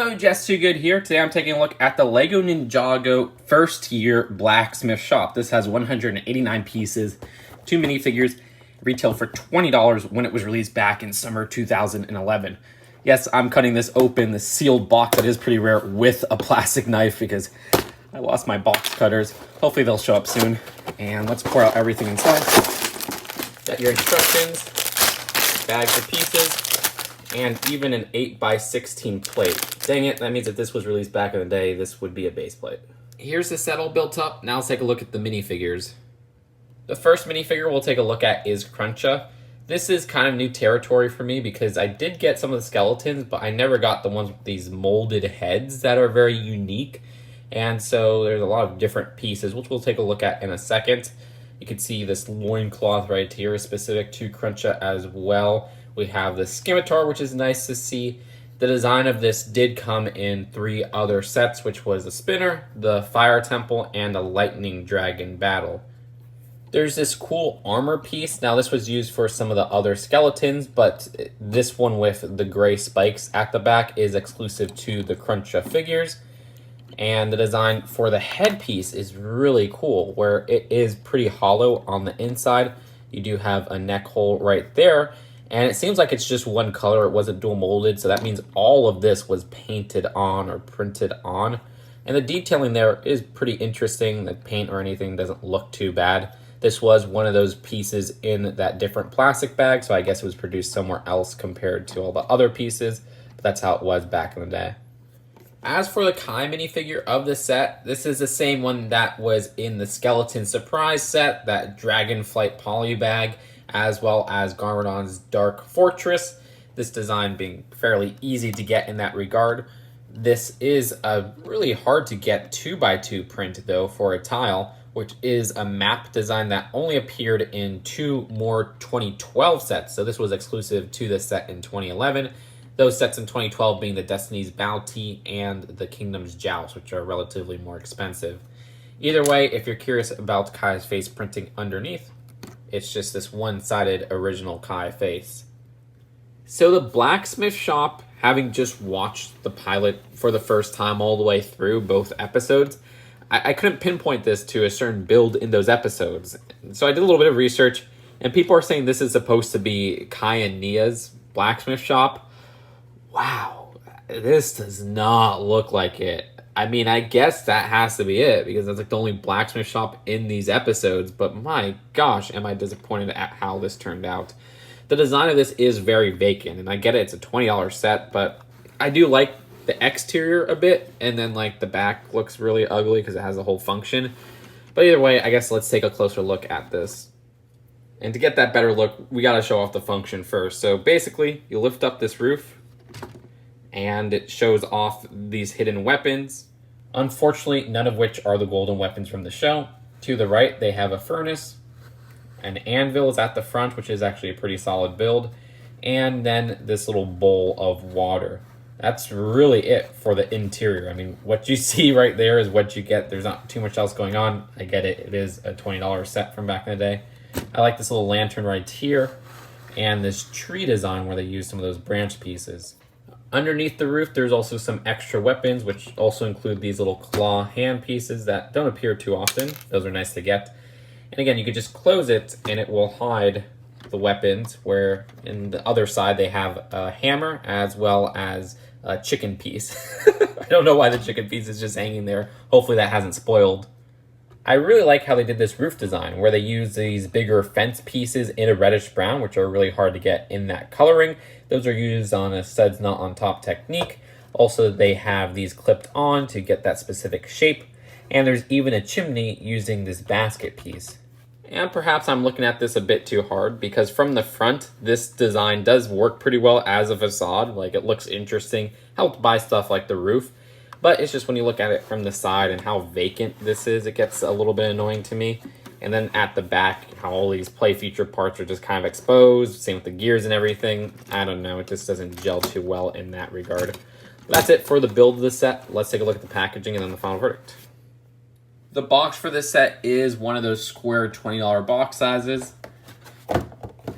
Hello, Jess Too Good here. Today I'm taking a look at the LEGO Ninjago first year Blacksmith Shop. This has 189 pieces, 2 minifigures, retail for $20 when it was released back in summer 2011. Yes, I'm cutting this open, the sealed box that is pretty rare, with a plastic knife because I lost my box cutters. Hopefully they'll show up soon. And let's pour out everything inside. Got your instructions, bags of pieces, and even an 8x16 plate. Dang it, that means if this was released back in the day, this would be a base plate. Here's the set all built up. Now let's take a look at the minifigures. The first minifigure we'll take a look at is Kruncha. This is kind of new territory for me because I did get some of the skeletons, but I never got the ones with these molded heads that are very unique. And so there's a lot of different pieces, which we'll take a look at in a second. You can see this loincloth right here is specific to Kruncha as well. We have the Scimitar, which is nice to see. The design of this did come in 3 other sets, which was the Spinner, the Fire Temple, and a Lightning Dragon Battle. There's this cool armor piece. Now this was used for some of the other skeletons, but this one with the gray spikes at the back is exclusive to the Kruncha figures. And the design for the headpiece is really cool, where it is pretty hollow on the inside. You do have a neck hole right there. And it seems like it's just one color. It wasn't dual molded, so that means all of this was painted on or printed on. And the detailing there is pretty interesting. The paint or anything doesn't look too bad. This was one of those pieces in that different plastic bag, so I guess it was produced somewhere else compared to all the other pieces, but that's how it was back in the day. As for the Kai minifigure of the set, this is the same one that was in the Skeleton Surprise set, that Dragonflight poly bag, as well as Garmadon's Dark Fortress, this design being fairly easy to get in that regard. This is a really hard to get 2x2 print though for a tile, which is a map design that only appeared in 2 more 2012 sets. So this was exclusive to the set in 2011. Those sets in 2012 being the Destiny's Bounty and the Kingdom's Joust, which are relatively more expensive. Either way, if you're curious about Kai's face printing underneath, it's just this one-sided original Kai face. So the Blacksmith Shop, having just watched the pilot for the first time all the way through both episodes, I couldn't pinpoint this to a certain build in those episodes. So I did a little bit of research, and people are saying this is supposed to be Kai and Nia's Blacksmith Shop. Wow, this does not look like it. I mean, I guess that has to be it, because that's like the only blacksmith shop in these episodes, but my gosh, am I disappointed at how this turned out. The design of this is very vacant, and I get it, it's a $20 set, but I do like the exterior a bit, and then like the back looks really ugly because it has a whole function. But either way, I guess let's take a closer look at this. And to get that better look, we gotta show off the function first. So basically, you lift up this roof, and it shows off these hidden weapons. Unfortunately, none of which are the golden weapons from the show. To the right, they have a furnace. An anvil is at the front, which is actually a pretty solid build. And then this little bowl of water. That's really it for the interior. I mean, what you see right there is what you get. There's not too much else going on. I get it. It is a $20 set from back in the day. I like this little lantern right here. And this tree design where they use some of those branch pieces. Underneath the roof, there's also some extra weapons, which also include these little claw hand pieces that don't appear too often. Those are nice to get. And again, you can just close it and it will hide the weapons, where in the other side they have a hammer as well as a chicken piece. I don't know why the chicken piece is just hanging there. Hopefully that hasn't spoiled. I really like how they did this roof design, where they use these bigger fence pieces in a reddish brown, which are really hard to get in that coloring. Those are used on a studs not on top technique. Also, they have these clipped on to get that specific shape. And there's even a chimney using this basket piece. And perhaps I'm looking at this a bit too hard, because from the front, this design does work pretty well as a facade. Like, it looks interesting, helped by stuff like the roof. But it's just when you look at it from the side and how vacant this is, it gets a little bit annoying to me. And then at the back, how all these play feature parts are just kind of exposed. Same with the gears and everything. I don't know, it just doesn't gel too well in that regard. That's it for the build of the set. Let's take a look at the packaging and then the final verdict. The box for this set is one of those square $20 box sizes.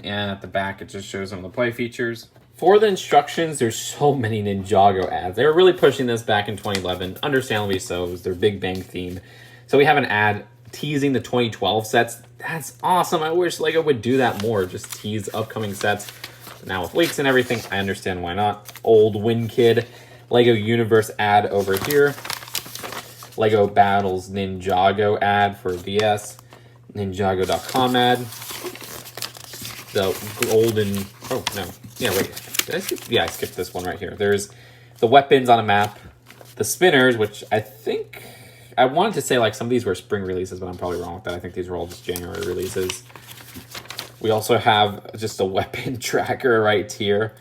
And at the back, it just shows some of the play features. For the instructions, there's so many Ninjago ads. They were really pushing this back in 2011, understandably so. It was their Big Bang theme. So we have an ad teasing the 2012 sets. That's awesome. I wish LEGO would do that more, just tease upcoming sets. Now with leaks and everything, I understand why not. Old Win Kid, LEGO Universe ad over here. LEGO Battles Ninjago ad for VS. Ninjago.com ad. The golden... Oh, no. Yeah, wait. Did I skip? Yeah, I skipped this one right here. There's the weapons on a map. The spinners, which I think... I wanted to say like some of these were spring releases, but I'm probably wrong with that. I think these were all just January releases. We also have just a weapon tracker right here.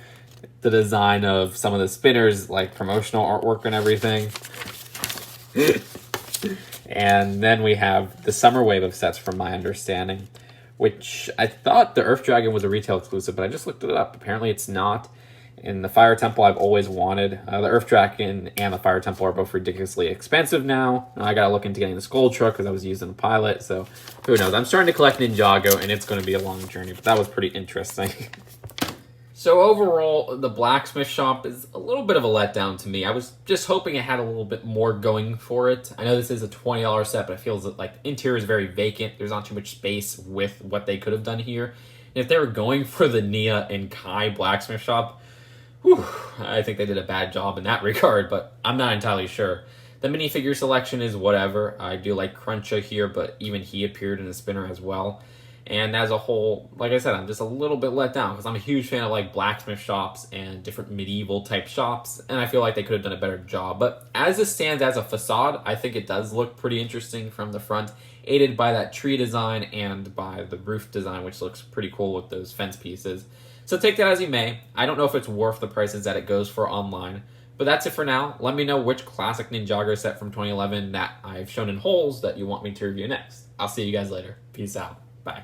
The design of some of the spinners, like promotional artwork and everything. And then we have the summer wave of sets from my understanding, which I thought the Earth Dragon was a retail exclusive, but I just looked it up. Apparently it's not. In the Fire Temple, I've always wanted. The Earth Dragon and the Fire Temple are both ridiculously expensive now. I gotta look into getting the Skull Truck because I was using the pilot, so who knows. I'm starting to collect Ninjago, and it's going to be a long journey, but that was pretty interesting. So overall, the Blacksmith Shop is a little bit of a letdown to me. I was just hoping it had a little bit more going for it. I know this is a $20 set, but it feels like the interior is very vacant. There's not too much space with what they could have done here. And if they were going for the Nia and Kai Blacksmith Shop, whew, I think they did a bad job in that regard, but I'm not entirely sure. The minifigure selection is whatever. I do like Kruncha here, but even he appeared in the spinner as well. And as a whole, like I said, I'm just a little bit let down because I'm a huge fan of like blacksmith shops and different medieval type shops, and I feel like they could have done a better job. But as this stands as a facade, I think it does look pretty interesting from the front, aided by that tree design and by the roof design, which looks pretty cool with those fence pieces. So take that as you may. I don't know if it's worth the prices that it goes for online. But that's it for now. Let me know which classic Ninjago set from 2011 that I've shown in holes that you want me to review next. I'll see you guys later. Peace out. Bye.